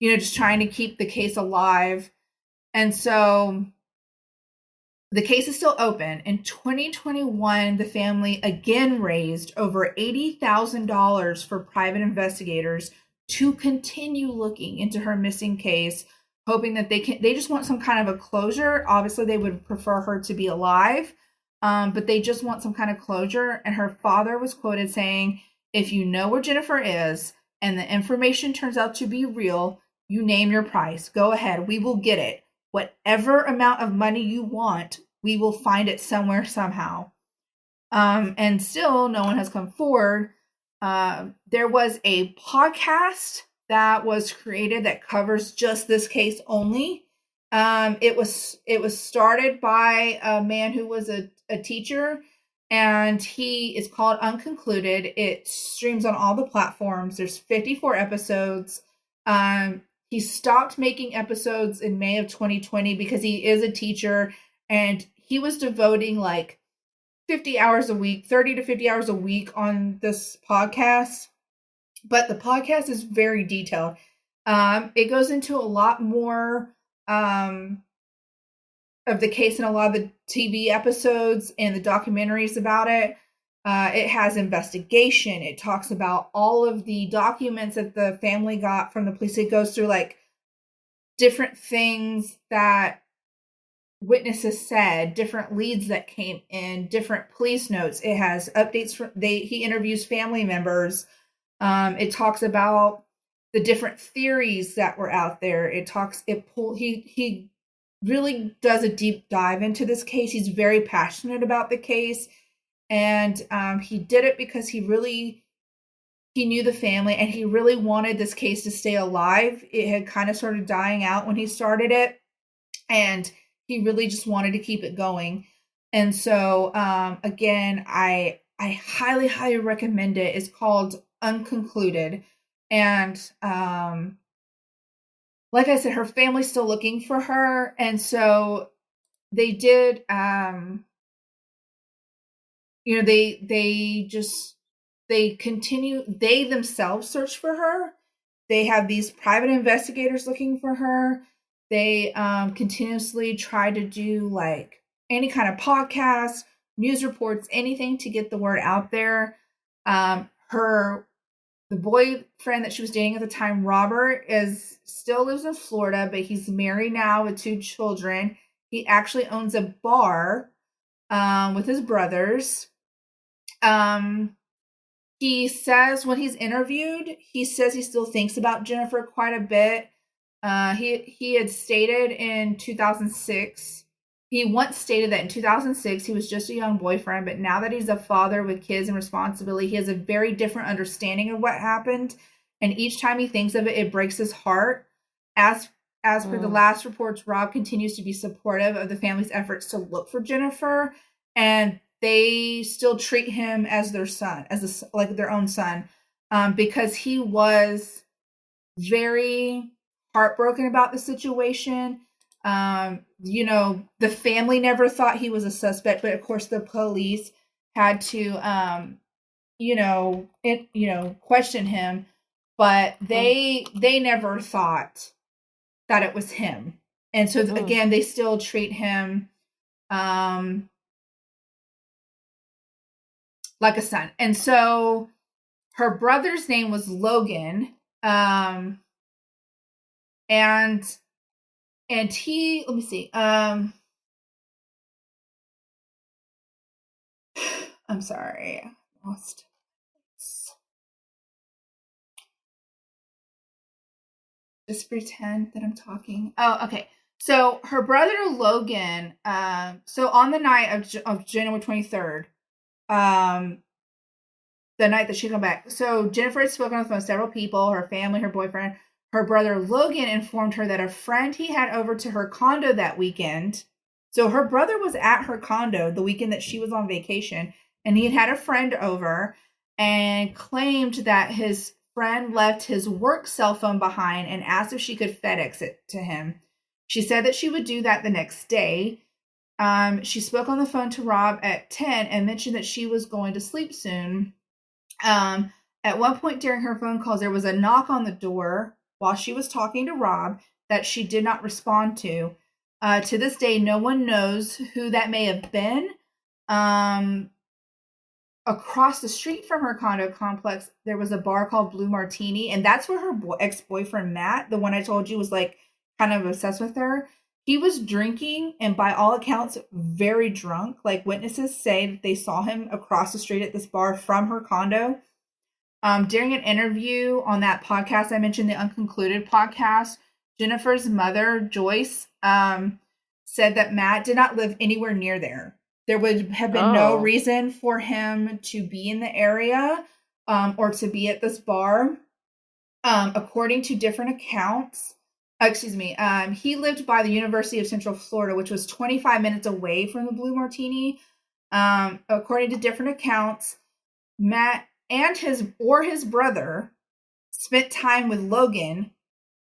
just trying to keep the case alive. And so the case is still open. In 2021, the family again raised over $80,000 for private investigators to continue looking into her missing case, hoping that they just want some kind of a closure. Obviously, they would prefer her to be alive, but they just want some kind of closure. And her father was quoted saying, "If you know where Jennifer is and the information turns out to be real, you name your price. Go ahead. We will get it. Whatever amount of money you want, we will find it somewhere, somehow." And still, no one has come forward. There was a podcast that was created that covers just this case only. It was started by a man who was a teacher, and he is called Unconcluded. It streams on all the platforms. There's 54 episodes. He stopped making episodes in May of 2020 because he is a teacher, and he was devoting like 50 hours a week, 30 to 50 hours a week on this podcast. But the podcast is very detailed. It goes into a lot more of the case in a lot of the TV episodes and the documentaries about it. It has investigation. It talks about all of the documents that the family got from the police. It goes through like different things that witnesses said, different leads that came in, different police notes. It has updates he interviews family members. It talks about the different theories that were out there. He really does a deep dive into this case. He's very passionate about the case. And he did it because he knew the family and he really wanted this case to stay alive. It had kind of started dying out when he started it, and he really just wanted to keep it going. And so, again, I highly, highly recommend it. It's called Unconcluded. And like I said, her family's still looking for her. And so they did, they themselves search for her. They have these private investigators looking for her. They continuously try to do like any kind of podcast, news reports, anything to get the word out there. The boyfriend that she was dating at the time, Robert, still lives in Florida, but he's married now with 2 children. He actually owns a bar with his brothers. He says when he's interviewed, he says he still thinks about Jennifer quite a bit. He had stated in 2006, he once stated that in 2006, he was just a young boyfriend, but now that he's a father with kids and responsibility, he has a very different understanding of what happened. And each time he thinks of it, it breaks his heart. As per the last reports, Rob continues to be supportive of the family's efforts to look for Jennifer, and they still treat him as their son, like their own son, because he was very heartbroken about the situation. The family never thought he was a suspect, but of course the police had to, question him, but they never thought that it was him. And so again, they still treat him, like a son. And so her brother's name was Logan. And he, let me see. I'm sorry. I lost. Just pretend that I'm talking. Oh, okay. So her brother Logan, so on the night of January 23rd, the night that she came back, so Jennifer had spoken on the phone with several people, her family, her boyfriend. Her brother Logan informed her that a friend he had over to her condo that weekend. So her brother was at her condo the weekend that she was on vacation, and he had a friend over and claimed that his friend left his work cell phone behind and asked if she could FedEx it to him. She said that she would do that the next day. She spoke on the phone to Rob at 10 and mentioned that she was going to sleep soon. At one point during her phone calls, there was a knock on the door while she was talking to Rob that she did not respond to. To this day, no one knows who that may have been. Across the street from her condo complex, there was a bar called Blue Martini, and that's where her ex-boyfriend Matt, the one I told you was like kind of obsessed with her, he was drinking and by all accounts very drunk. Like witnesses say that they saw him across the street at this bar from her condo. During an interview on that podcast I mentioned, the Unconcluded podcast, Jennifer's mother, Joyce, said that Matt did not live anywhere near there. There would have been no reason for him to be in the area or to be at this bar. According to different accounts, he lived by the University of Central Florida, which was 25 minutes away from the Blue Martini. According to different accounts, Matt and his brother spent time with Logan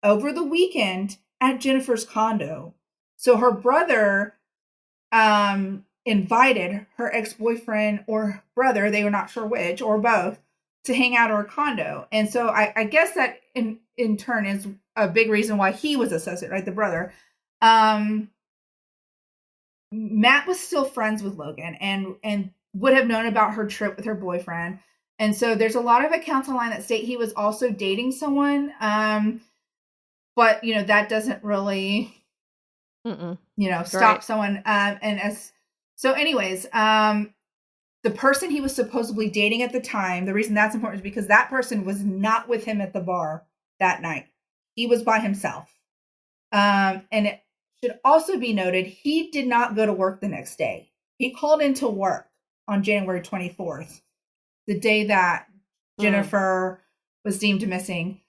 over the weekend at Jennifer's condo. So her brother invited her ex-boyfriend or brother, they were not sure which, or both, to hang out at her condo. And so I guess that in turn is a big reason why he was associated, right? The brother. Matt was still friends with Logan and would have known about her trip with her boyfriend. And so there's a lot of accounts online that state he was also dating someone. But that doesn't really, stop someone. Anyways, the person he was supposedly dating at the time, the reason that's important is because that person was not with him at the bar that night. He was by himself. And it should also be noted, he did not go to work the next day. He called into work on January 24th, the day that Jennifer was deemed missing.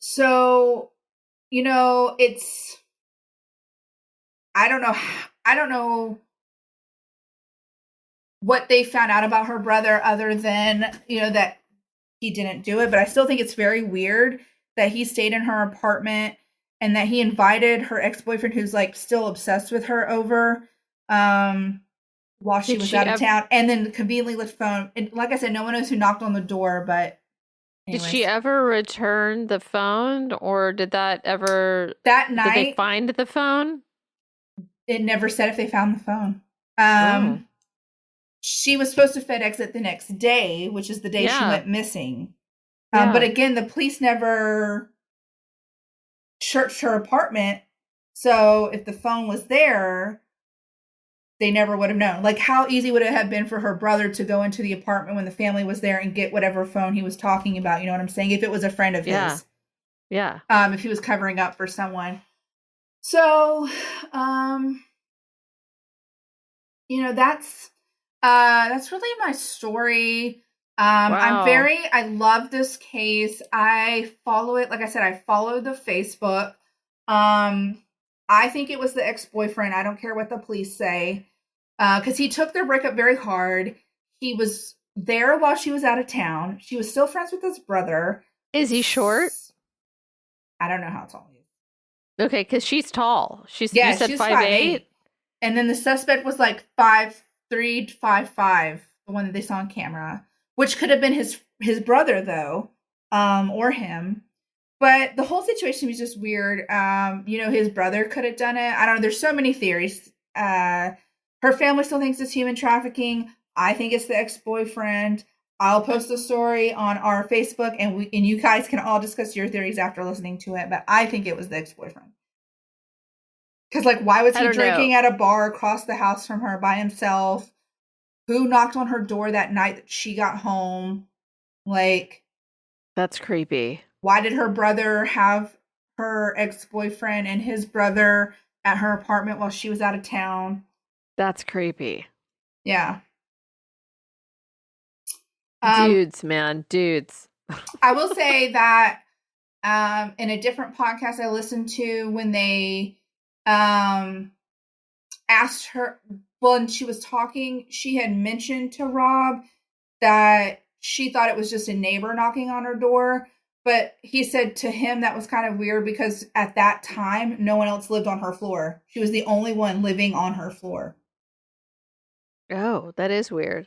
So, it's, I don't know what they found out about her brother other than, that he didn't do it. But I still think it's very weird that he stayed in her apartment and that he invited her ex-boyfriend, who's like still obsessed with her, over while she was out of town, and then conveniently left phone. And like I said, no one knows who knocked on the door, but anyways. Did she ever return the phone, or did that that night? Did they find the phone? It never said if they found the phone. She was supposed to FedEx it the next day, which is the day she went missing. But again, the police never searched her apartment. So if the phone was there, they never would have known. Like, how easy would it have been for her brother to go into the apartment when the family was there and get whatever phone he was talking about? You know what I'm saying? If it was a friend of his. Yeah. If he was covering up for someone. So, that's really my story. Wow. I love this case. I follow it. Like I said, I follow the Facebook. I think it was the ex-boyfriend. I don't care what the police say. Because he took their breakup very hard. He was there while she was out of town. She was still friends with his brother. Is he short? I don't know how tall he is. Okay, because she's tall. You said 5'8"? And then the suspect was like 5'3" to 5'5", the one that they saw on camera, which could have been his brother, though, or him. But the whole situation was just weird. His brother could have done it. I don't know. There's so many theories. Her family still thinks it's human trafficking. I think it's the ex-boyfriend. I'll post a story on our Facebook, and you guys can all discuss your theories after listening to it. But I think it was the ex-boyfriend. Because, like, why was he drinking at a bar across the house from her by himself? Who knocked on her door that night that she got home? Like, that's creepy. Why did her brother have her ex-boyfriend and his brother at her apartment while she was out of town? That's creepy. Yeah. Dudes, man. Dudes. I will say that in a different podcast I listened to, when they asked her, when she was talking, she had mentioned to Rob that she thought it was just a neighbor knocking on her door. But he said to him that was kind of weird because at that time, no one else lived on her floor. She was the only one living on her floor. Oh, that is weird.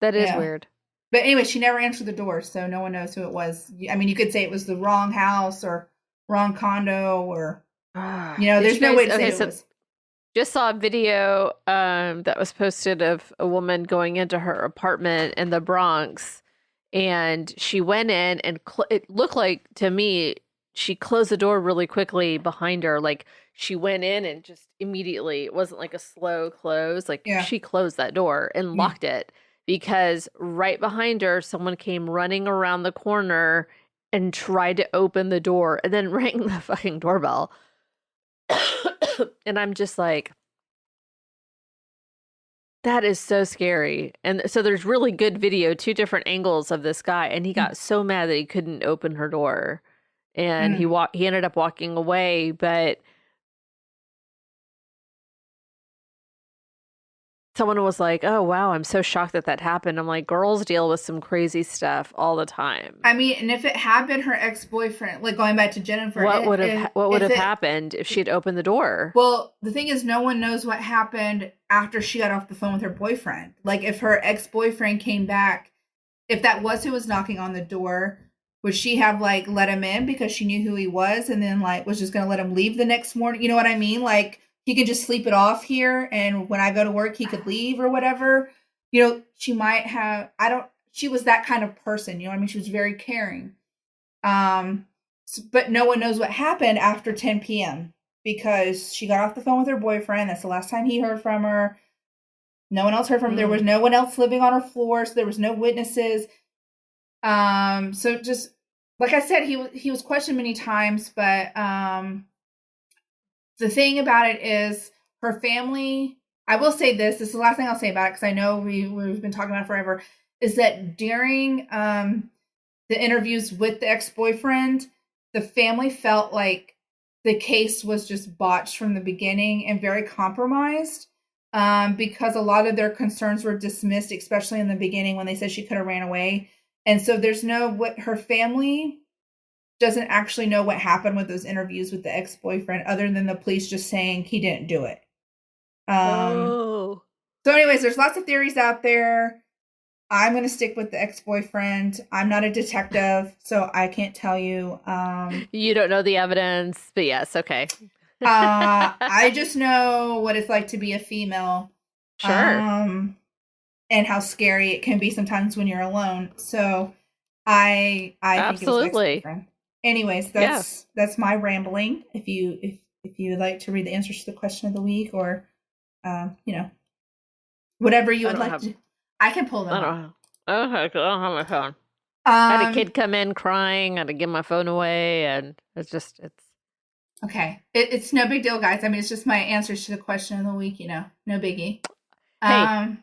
That is weird. But anyway, she never answered the door, so no one knows who it was. I mean, you could say it was the wrong house or wrong condo, or, there's no way to say it was. Just saw a video that was posted of a woman going into her apartment in the Bronx, and she went in and it looked like to me she closed the door really quickly behind her. Like she went in and just immediately, it wasn't like a slow close. Like she closed that door and locked it, because right behind her, someone came running around the corner and tried to open the door and then rang the fucking doorbell. And I'm just like, that is so scary. And so there's really good video, 2 different angles of this guy, and he got so mad that he couldn't open her door, and he ended up walking away. But someone was like, "Oh wow, I'm so shocked that happened." I'm like, girls deal with some crazy stuff all the time. I mean, and if it had been her ex-boyfriend, like going back to Jennifer, what would have happened if she'd opened the door? Well, the thing is, no one knows what happened after she got off the phone with her boyfriend. Like, if her ex-boyfriend came back, if that was who was knocking on the door, would she have like let him in because she knew who he was, and then like was just gonna let him leave the next morning? You know what I mean? Like, he could just sleep it off here, and when I go to work, he could leave or whatever. She might have, she was that kind of person, you know what I mean? She was very caring. But no one knows what happened after 10 p.m. because she got off the phone with her boyfriend. That's the last time he heard from her. No one else heard from her. There was no one else living on her floor, so there was no witnesses. So just, like I said, he was questioned many times, but the thing about it is her family, I will say this is the last thing I'll say about it, because I know we've been talking about it forever, is that during the interviews with the ex-boyfriend, the family felt like the case was just botched from the beginning and very compromised, because a lot of their concerns were dismissed, especially in the beginning when they said she could have ran away. And so her family doesn't actually know what happened with those interviews with the ex-boyfriend, other than the police just saying he didn't do it. So anyways, there's lots of theories out there. I'm going to stick with the ex-boyfriend. I'm not a detective, so I can't tell you. You don't know the evidence, but yes, okay. I just know what it's like to be a female. Sure. And how scary it can be sometimes when you're alone. So I absolutely think it was the ex-boyfriend. Anyways, that's my rambling. If you would like to read the answers to the question of the week, or whatever you would like to, I can pull them up. Okay, I don't have my phone. I had a kid come in crying. I had to give my phone away, and it's okay. It's no big deal, guys. I mean, it's just my answers to the question of the week. No biggie. Hey,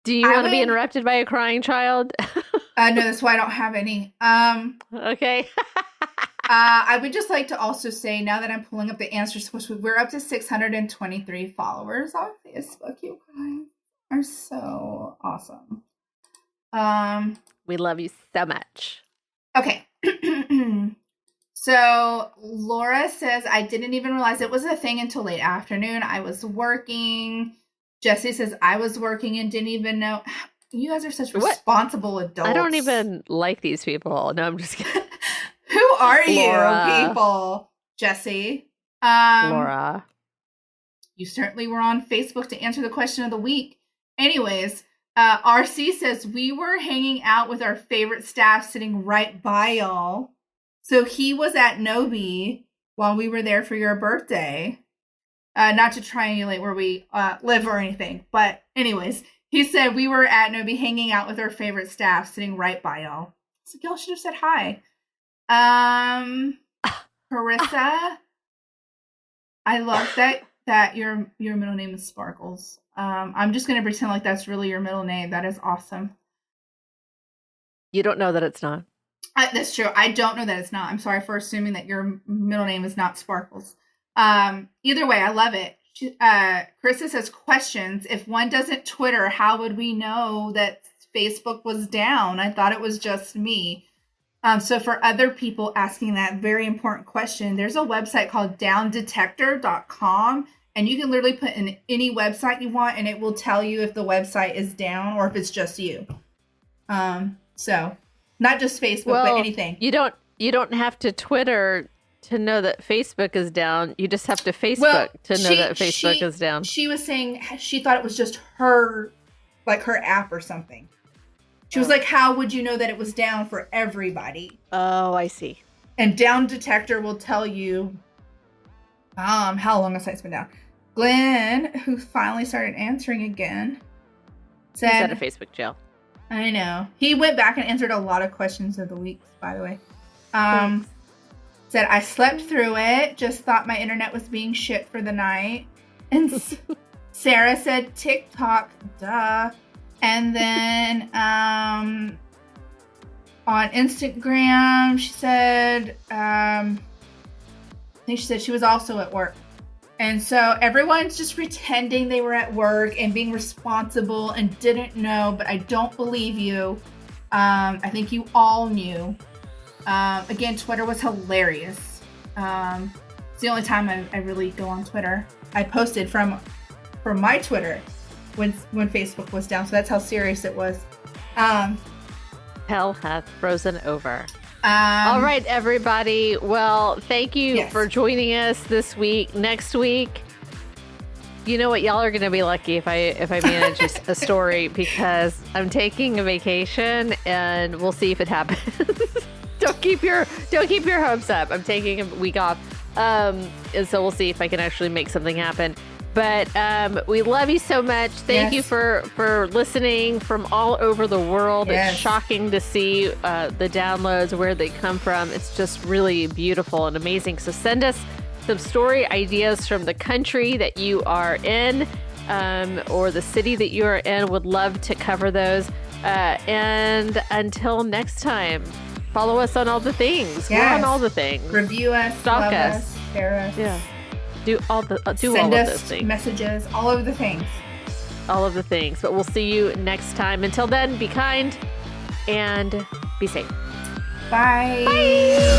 do you want to be interrupted by a crying child? No, that's why I don't have any. Okay. I would just like to also say, now that I'm pulling up the answers, we're up to 623 followers on Facebook. You guys are so awesome. We love you so much. Okay. So Laura says, I didn't even realize it was a thing until late afternoon. I was working. Jesse says, I was working and didn't even know. You guys are such responsible adults. I don't even like these people. No, I'm just kidding. Who are you people? Jesse. Laura. You certainly were on Facebook to answer the question of the week. Anyways, RC says, we were hanging out with our favorite staff sitting right by y'all. So he was at Nobi while we were there for your birthday. Not to triangulate where we live or anything. But anyways, he said we were at Nobi hanging out with our favorite staff sitting right by y'all. So y'all should have said hi. Carissa, I love that your middle name is Sparkles. I'm just going to pretend like that's really your middle name. That is awesome. You don't know that it's not. That's true. I don't know that it's not. I'm sorry for assuming that your middle name is not Sparkles. Either way, I love it. Carissa says, questions. If one doesn't Twitter, how would we know that Facebook was down? I thought it was just me. So for other people asking that very important question, there's a website called downdetector.com, and you can literally put in any website you want, and it will tell you if the website is down or if it's just you. So not just Facebook, but anything. You don't have to Twitter to know that Facebook is down. You just have to Facebook to know that Facebook is down. She was saying she thought it was just her, like her app or something. She was like, how would you know that it was down for everybody? Oh, I see. And Down Detector will tell you how long a site's been down. Glenn, who finally started answering again, said... He's out of Facebook jail. I know. He went back and answered a lot of questions of the week, by the way. Said, I slept through it. Just thought my internet was being shit for the night. And Sarah said, TikTok, duh. And then on Instagram, she said, I think she said she was also at work. And so everyone's just pretending they were at work and being responsible and didn't know, but I don't believe you. I think you all knew. Again, Twitter was hilarious. It's the only time I really go on Twitter. I posted from my Twitter when Facebook was down, so that's how serious it was. Hell hath frozen over. All right, everybody. Well, thank you for joining us this week. Next week, you know what? Y'all are going to be lucky if I manage a story, because I'm taking a vacation and we'll see if it happens. Don't keep your hopes up. I'm taking a week off, and so we'll see if I can actually make something happen. But we love you so much. Thank you for listening from all over the world. It's shocking to see the downloads, where they come from. It's just really beautiful and amazing. So send us some story ideas from the country that you are in, or the city that you are in. Would love to cover those. And until next time, follow us on all the things. We're on all the things. Review us, stalk us, share us. Yeah. Do all of those things. Send us messages, all of the things. All of the things. But we'll see you next time. Until then, be kind and be safe. Bye. Bye.